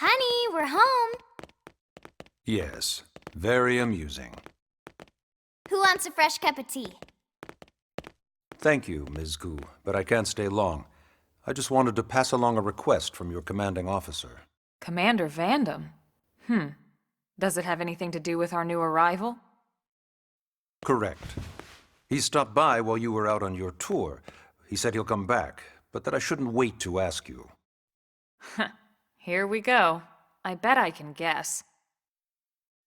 Honey, we're home. Yes, very amusing. Who wants a fresh cup of tea? Thank you, Ms. Gu, but I can't stay long. I just wanted to pass along a request from your commanding officer. Commander Vandam? Does it have anything to do with our new arrival? Correct. He stopped by while you were out on your tour. He said he'll come back, but that I shouldn't wait to ask you. Here we go. I bet I can guess.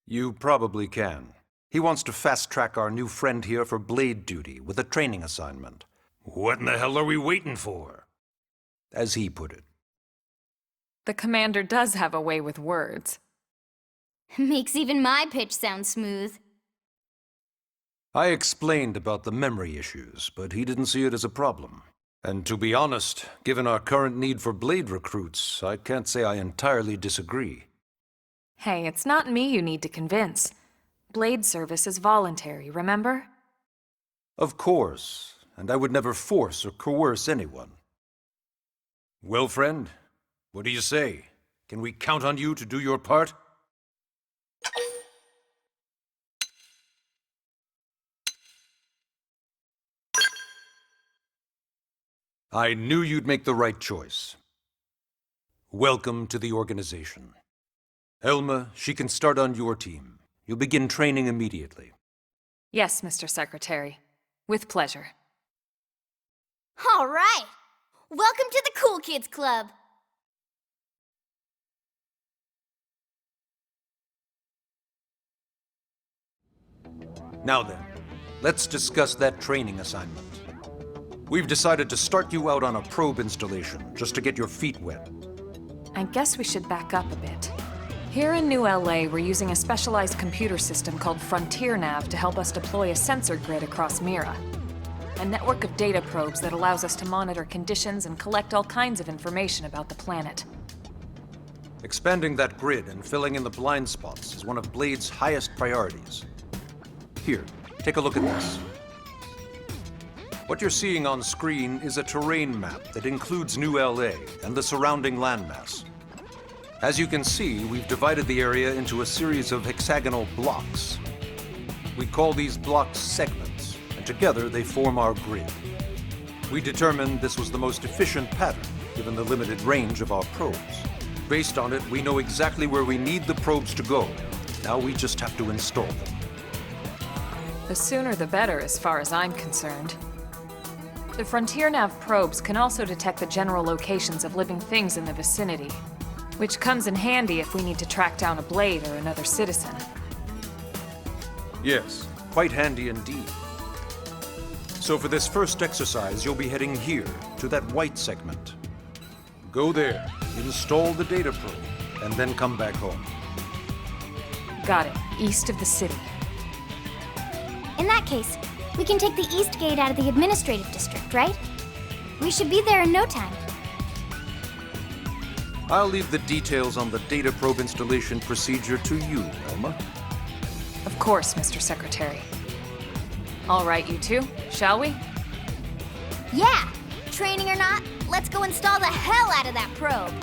You probably can. He wants to fast-track our new friend here for blade duty with a training assignment. What in the hell are we waiting for? As he put it. The commander does have a way with words. Makes even my pitch sound smooth. I explained about the memory issues, but he didn't see it as a problem. And to be honest, given our current need for blade recruits, I can't say I entirely disagree. Hey, it's not me you need to convince. Blade service is voluntary, remember? Of course, and I would never force or coerce anyone. Well, friend, what do you say? Can we count on you to do your part? I knew you'd make the right choice. Welcome to the organization. Elma, she can start on your team. You'll begin training immediately. Yes, Mr. Secretary. With pleasure. All right. Welcome to the Cool Kids Club. Now then, let's discuss that training assignment. We've decided to start you out on a probe installation, just to get your feet wet. I guess we should back up a bit. Here in New LA, we're using a specialized computer system called Frontier Nav to help us deploy a sensor grid across Mira. A network of data probes that allows us to monitor conditions and collect all kinds of information about the planet. Expanding that grid and filling in the blind spots is one of Blade's highest priorities. Here, take a look at this. What you're seeing on screen is a terrain map that includes New LA and the surrounding landmass. As you can see, we've divided the area into a series of hexagonal blocks. We call these blocks segments, and together they form our grid. We determined this was the most efficient pattern, given the limited range of our probes. Based on it, we know exactly where we need the probes to go. Now we just have to install them. The sooner the better, as far as I'm concerned. The Frontier Nav probes can also detect the general locations of living things in the vicinity, which comes in handy if we need to track down a blade or another citizen. Yes, quite handy indeed. So for this first exercise, you'll be heading here, to that white segment. Go there, install the data probe, and then come back home. Got it. East of the city. In that case, we can take the East Gate out of the administrative district, right? We should be there in no time. I'll leave the details on the data probe installation procedure to you, Elma. Of course, Mr. Secretary. All right, you two, shall we? Yeah! Training or not, let's go install the hell out of that probe!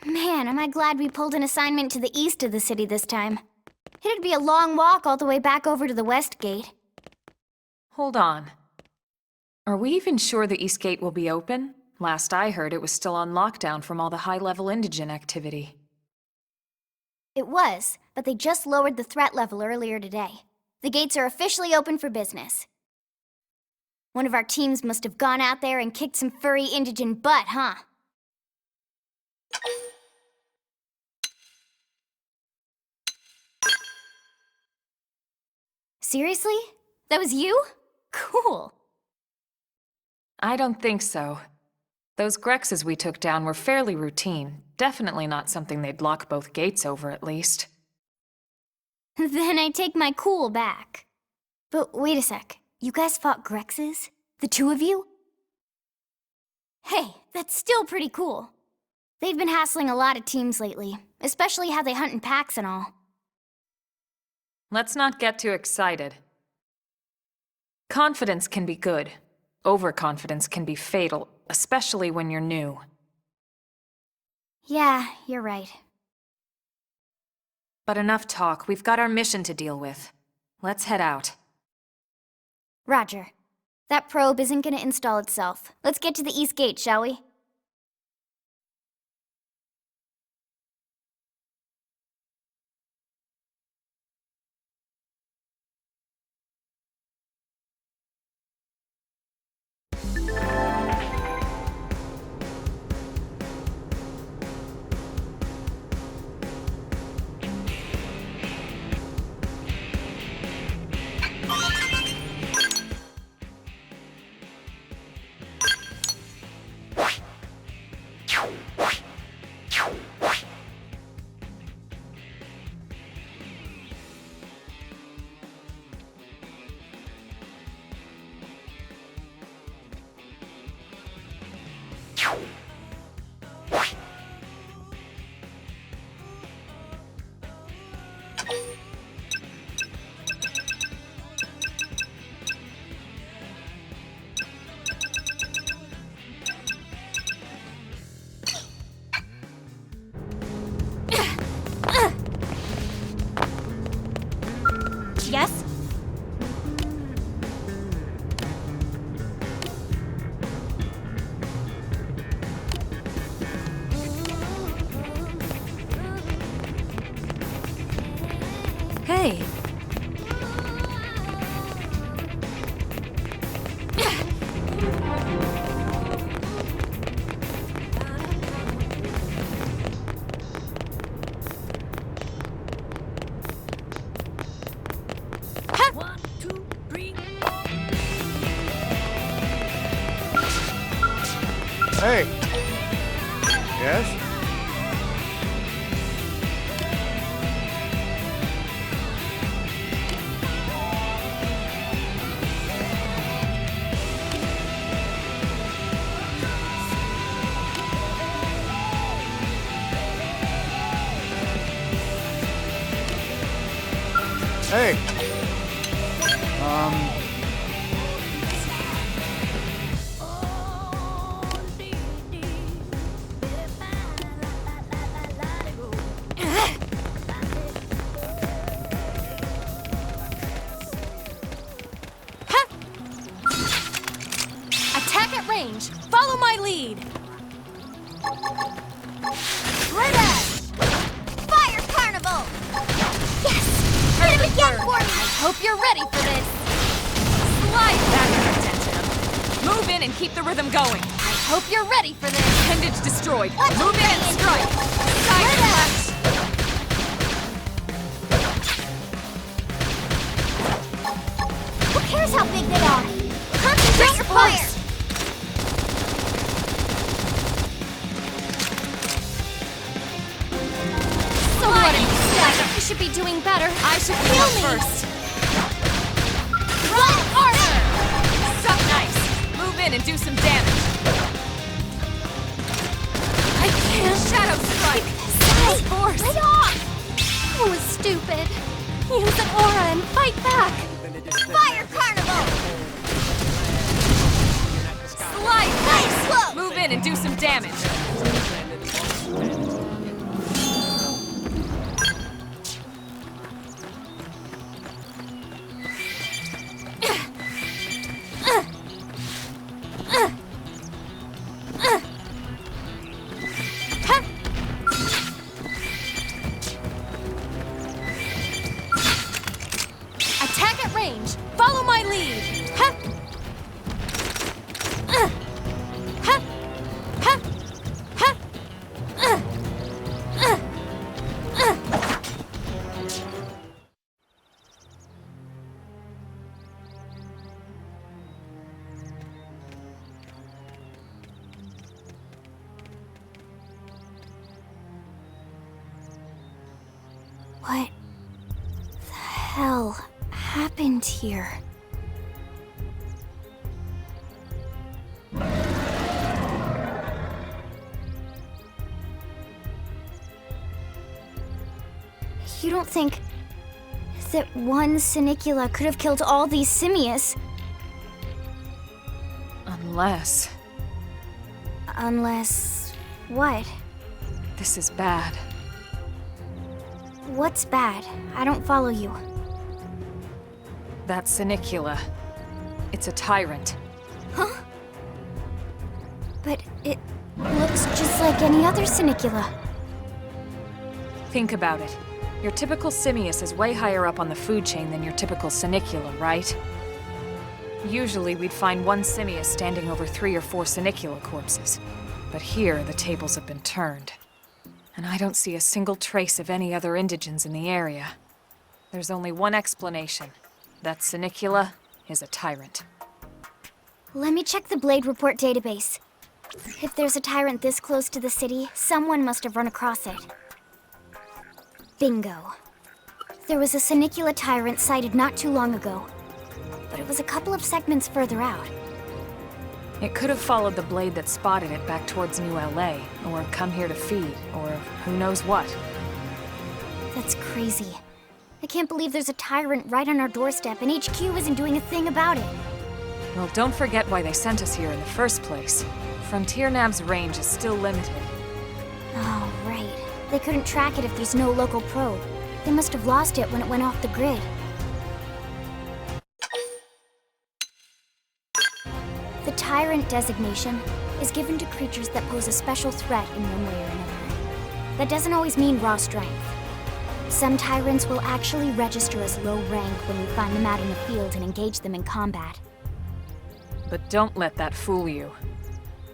Man, am I glad we pulled an assignment to the east of the city this time. It'd be a long walk all the way back over to the West Gate. Hold on. Are we even sure the East Gate will be open? Last I heard, it was still on lockdown from all the high-level indigent activity. It was, but they just lowered the threat level earlier today. The gates are officially open for business. One of our teams must have gone out there and kicked some furry indigent butt, huh? Seriously? That was you? Cool. I don't think so. Those Grexes we took down were fairly routine. Definitely not something they'd lock both gates over, at least. Then I take my cool back. But wait a sec. You guys fought Grexes? The two of you? Hey, that's still pretty cool. They've been hassling a lot of teams lately, especially how they hunt in packs and all. Let's not get too excited. Confidence can be good. Overconfidence can be fatal, especially when you're new. Yeah, you're right. But enough talk. We've got our mission to deal with. Let's head out. Roger. That probe isn't gonna install itself. Let's get to the East Gate, shall we? Yes? Hey! Hey. Yes? Hey. Attack at range! Follow my lead! Right at! Fire Carnival! Yes! Hit him again for me! I hope you're ready for this! Slide back your attention. Move in and keep the rhythm going. I hope you're ready for this! Appendage destroyed. Watch Move in me and in. strike. Side Right and at! left. Who cares how big they are? Concentrate your fire! So what a mistake! You should be doing better. I should Kill kill me! first. Run harder! So nice. Move in and do some damage. I can't. Shadow strike. Hey, force. lay off! That was stupid. Use an aura and fight back. Fire Carnival! Slide. Nice! Whoa! Move in and do some damage. Attack at range! Follow my lead! Ha! Ha! Ha! Frontier. You don't think that one Sinicula could have killed all these simius? Unless... Unless... what? this is bad. What's bad? I don't follow you. That Sinicula. It's a tyrant. Huh? But it looks just like any other Sinicula. Think about it. Your typical simius is way higher up on the food chain than your typical Sinicula, right? Usually we'd find one simius standing over 3 or 4 Sinicula corpses. But here, the tables have been turned. And I don't see a single trace of any other indigents in the area. There's only one explanation. That Sinicula is a tyrant. Let me check the Blade Report database. If there's a tyrant this close to the city, someone must have run across it. Bingo. There was a Sinicula tyrant sighted not too long ago, but it was a couple of segments further out. It could have followed the blade that spotted it back towards New LA, or come here to feed, or who knows what. That's crazy. I can't believe there's a tyrant right on our doorstep and HQ isn't doing a thing about it. Well, don't forget why they sent us here in the first place. Frontier Nav's range is still limited. Oh, right. They couldn't track it if there's no local probe. They must have lost it when it went off the grid. The Tyrant designation is given to creatures that pose a special threat in one way or another. That doesn't always mean raw strength. Some Tyrants will actually register as low rank when we find them out in the field and engage them in combat. But don't let that fool you.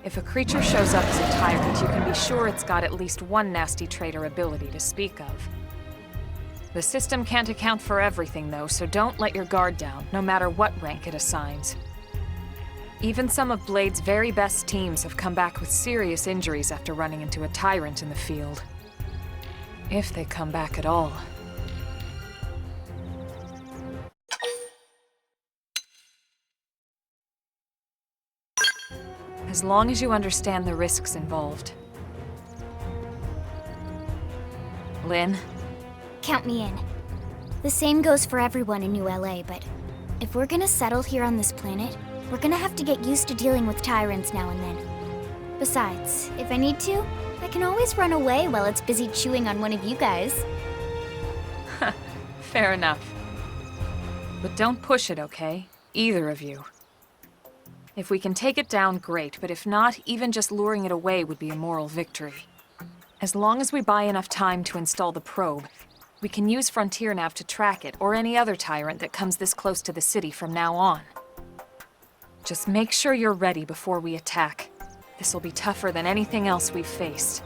If a creature shows up as a tyrant, you can be sure it's got at least one nasty trait or ability to speak of. The system can't account for everything, though, so don't let your guard down, no matter what rank it assigns. Even some of Blade's very best teams have come back with serious injuries after running into a tyrant in the field. If they come back at all. As long as you understand the risks involved. Lynn? Count me in. The same goes for everyone in New LA, but if we're gonna settle here on this planet, we're gonna have to get used to dealing with tyrants now and then. Besides, if I need to, I can always run away while it's busy chewing on one of you guys. Fair enough. But don't push it, okay? Either of you. If we can take it down, great, but if not, even just luring it away would be a moral victory. As long as we buy enough time to install the probe, we can use Frontier Nav to track it, or any other tyrant that comes this close to the city from now on. Just make sure you're ready before we attack. This will be tougher than anything else we've faced.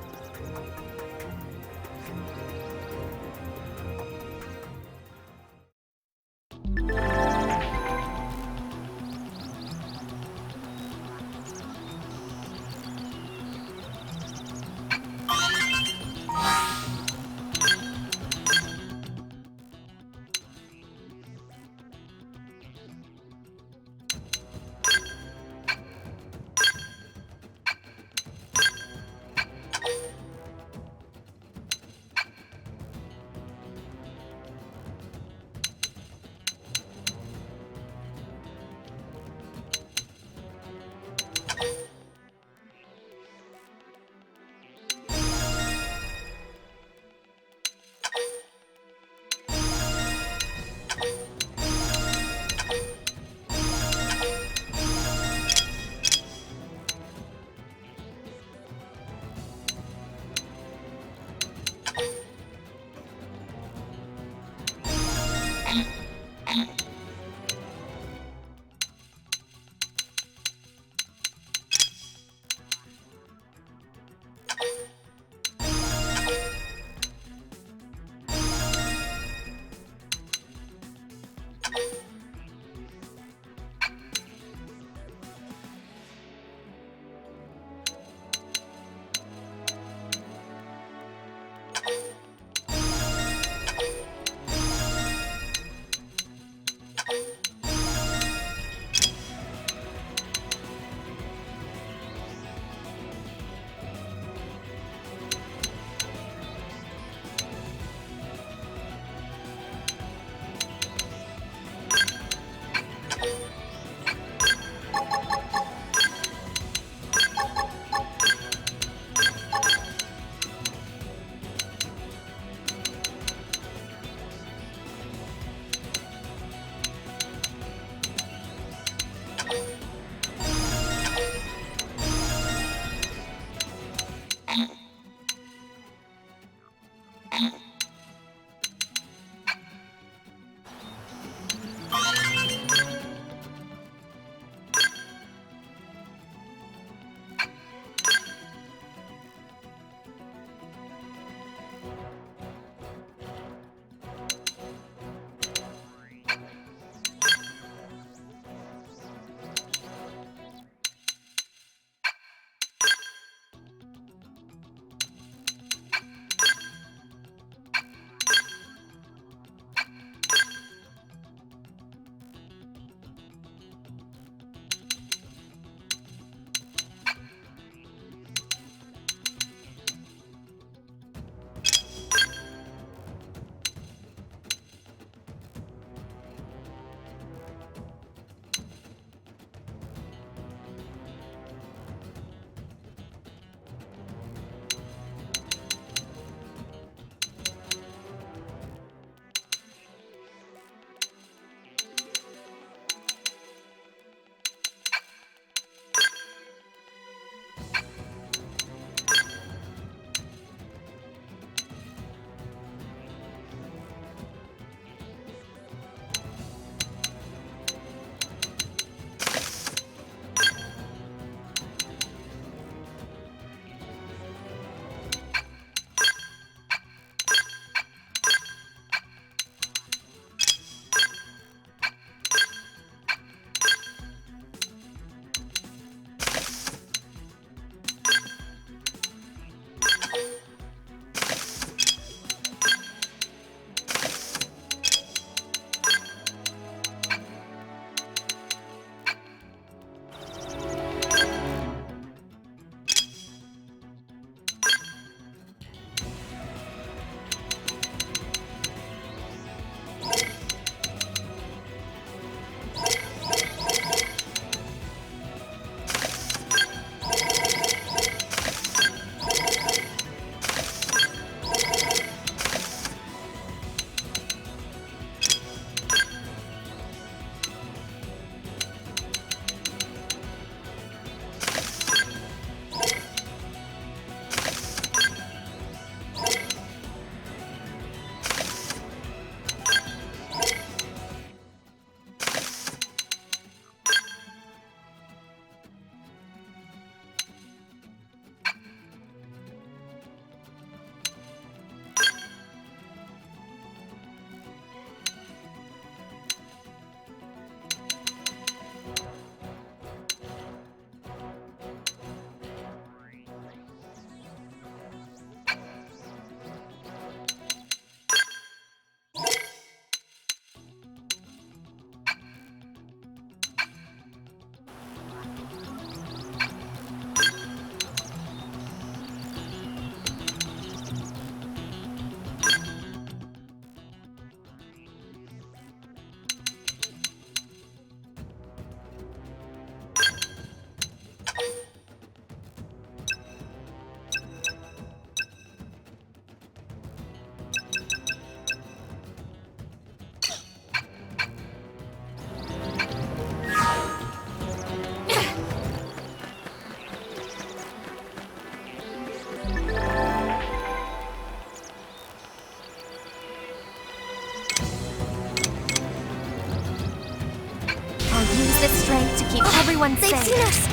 strength to keep everyone safe. They've seen us!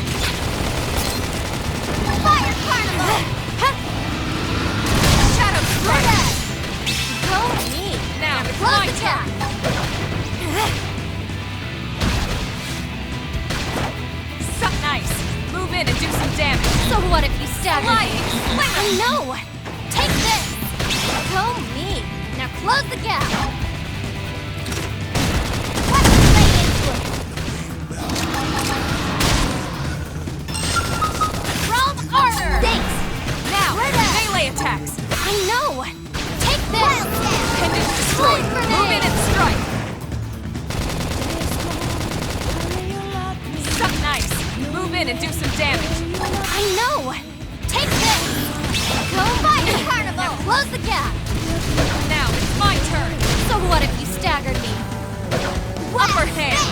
Fire Carnival! Shadow Strike! Go me! Now, it's Close my attack! Suck nice! Move in and do some damage! So what if you stagger me? Flying! I know! Take this! Go me! Now close the gap! Let's lay into it! Realm Order! Thanks! Now, Ready. melee attacks! I know! Take this! Pendant destroyed! Move in and strike! Suck nice! Move in and do some damage! I know! Take this! Go Fire Carnival! Now close the gap! Now, it's my turn! So what if you staggered me? Upper hand!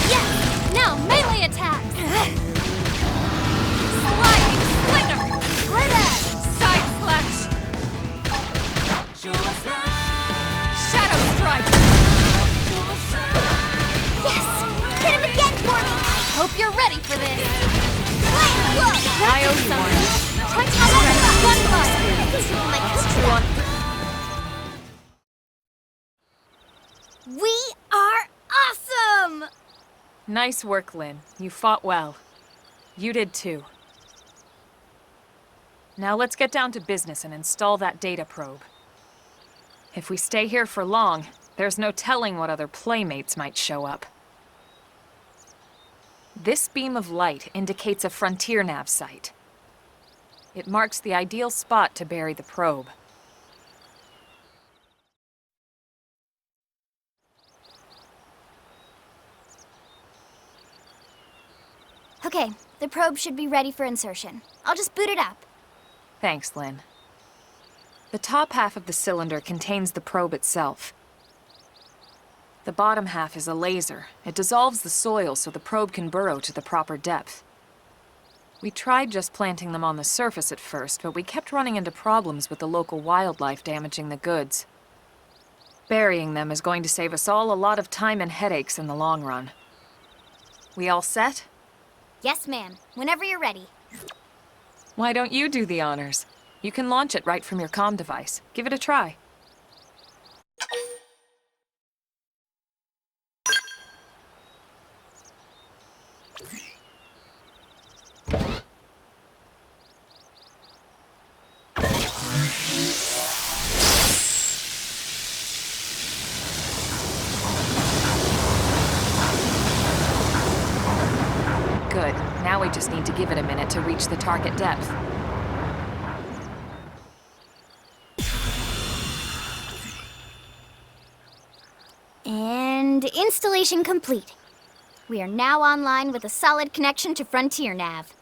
Yes! Now melee attacks! Sliding slinger! Side slash! Shadow strike! Yes! Hit him again for me! I hope you're ready for this! I owe you one. Try to one fire! We are awesome! Nice work, Lynn. You fought well. You did too. Now let's get down to business and install that data probe. If we stay here for long, there's no telling what other playmates might show up. This beam of light indicates a frontier nav site. It marks the ideal spot to bury the probe. Okay, the probe should be ready for insertion. I'll just boot it up. Thanks, Lynn. The top half of the cylinder contains the probe itself. The bottom half is a laser. It dissolves the soil so the probe can burrow to the proper depth. We tried just planting them on the surface at first, but we kept running into problems with the local wildlife damaging the goods. Burying them is going to save us all a lot of time and headaches in the long run. We all set? Yes, ma'am. Whenever you're ready. Why don't you do the honors? You can launch it right from your comm device. Give it a try. Good. Now we just need to give it a minute to reach the target depth. And installation complete. We are now online with a solid connection to Frontier Nav.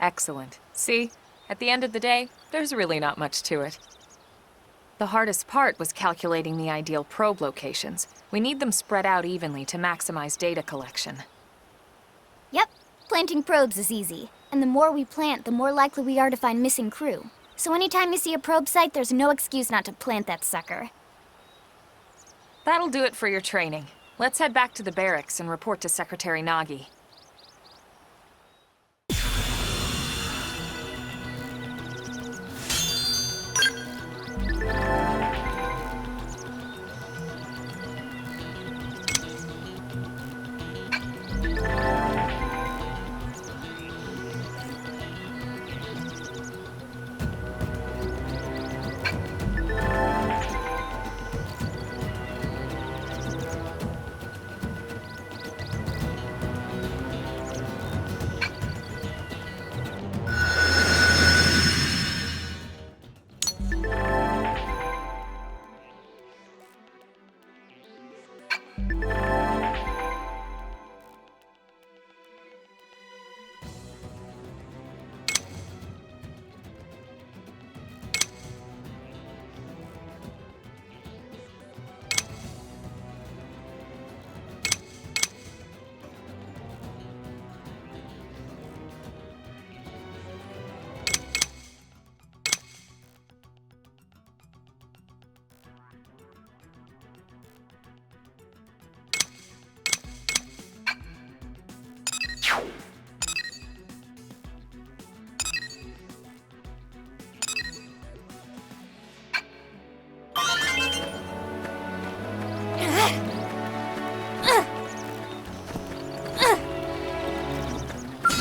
Excellent. See? At the end of the day, there's really not much to it. The hardest part was calculating the ideal probe locations. We need them spread out evenly to maximize data collection. Yep, planting probes is easy. And the more we plant, the more likely we are to find missing crew. So anytime you see a probe site, there's no excuse not to plant that sucker. That'll do it for your training. Let's head back to the barracks and report to Secretary Nagi.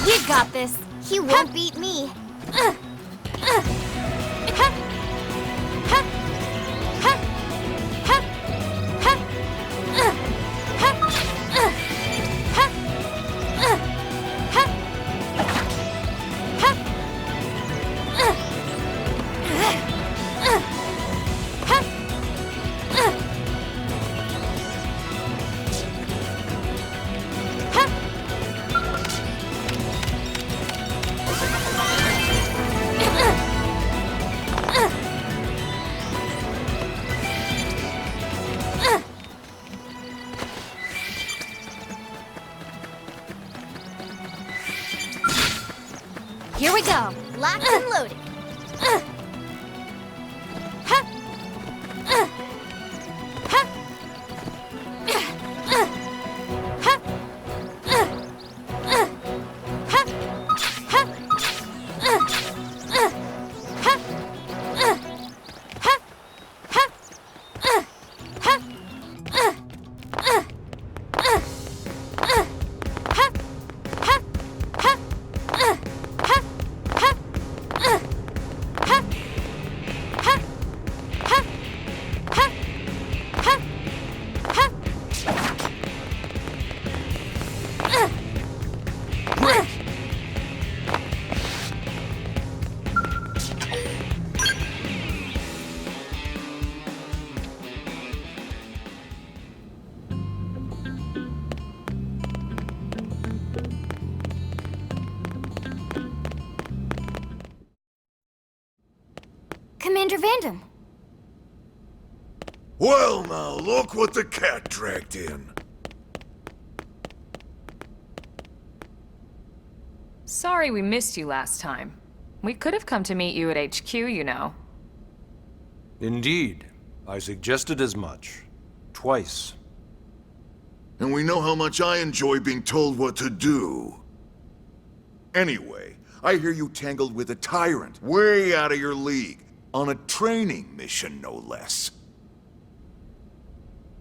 We got this. He won't beat me. Here we go. Locked and loaded. Commander Vandam. Well, now, look what the cat dragged in. Sorry we missed you last time. We could have come to meet you at HQ, you know. Indeed. I suggested as much. Twice. And we know how much I enjoy being told what to do. Anyway, I hear you tangled with a tyrant, way out of your league, on a training mission, no less.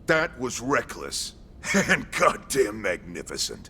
That was reckless, and goddamn magnificent.